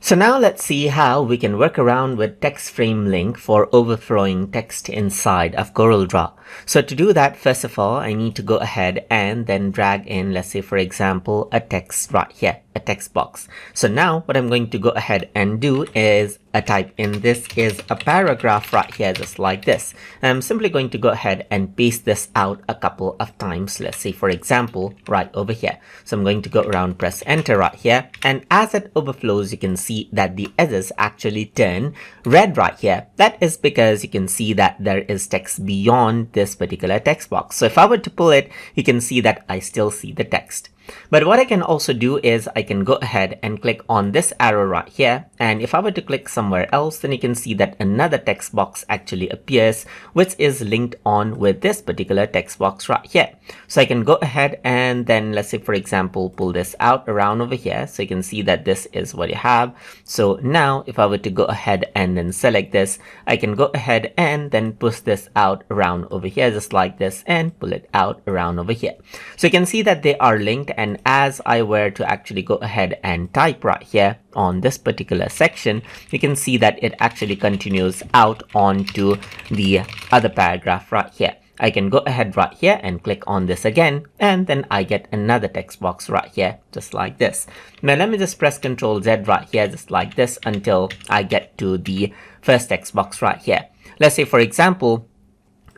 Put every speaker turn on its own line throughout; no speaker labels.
So now let's see how we can work around with text frame link for overflowing text inside of Corel Draw. So to do that, first of all, I need to go ahead and then drag in, let's say, for example, a text right here, a text box. So now what I'm going to go ahead and do is type in this is a paragraph right here, just like this. I'm simply going to go ahead and paste this out a couple of times. Let's say, for example, right over here. So I'm going to go around, press enter right here. And as it overflows, you can see that the edges actually turn red right here. That is because you can see that there is text beyond this particular text box. So if I were to pull it, you can see that I still see the text. But what I can also do is I can go ahead and click on this arrow right here. And if I were to click somewhere else, then you can see that another text box actually appears, which is linked on with this particular text box right here. So I can go ahead and then, let's say, for example, pull this out around over here. So you can see that this is what you have. So now if I were to go ahead and then select this, I can go ahead and then push this out around over here, just like this, and pull it out around over here. So you can see that they are linked. And as I were to actually go ahead and type right here on this particular section, you can see that it actually continues out onto the other paragraph right here. I can go ahead right here and click on this again, and then I get another text box right here, just like this. Now let me just press Ctrl Z right here, just like this, until I get to the first text box right here. Let's say, for example,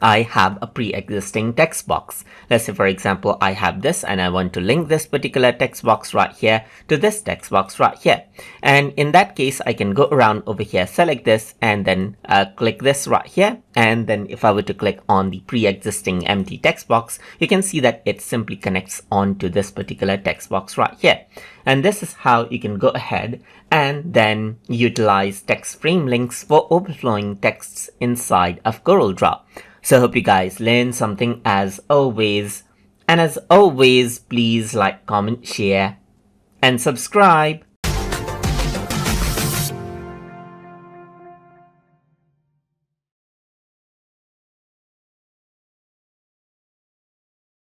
I have a pre-existing text box. Let's say, for example, I have this and I want to link this particular text box right here to this text box right here. And in that case, I can go around over here, select this, and then click this right here. And then if I were to click on the pre-existing empty text box, you can see that it simply connects onto this particular text box right here. And this is how you can go ahead and then utilize text frame links for overflowing texts inside of Corel Draw. So I hope you guys learned something as always. And as always, please like, comment, share, and subscribe.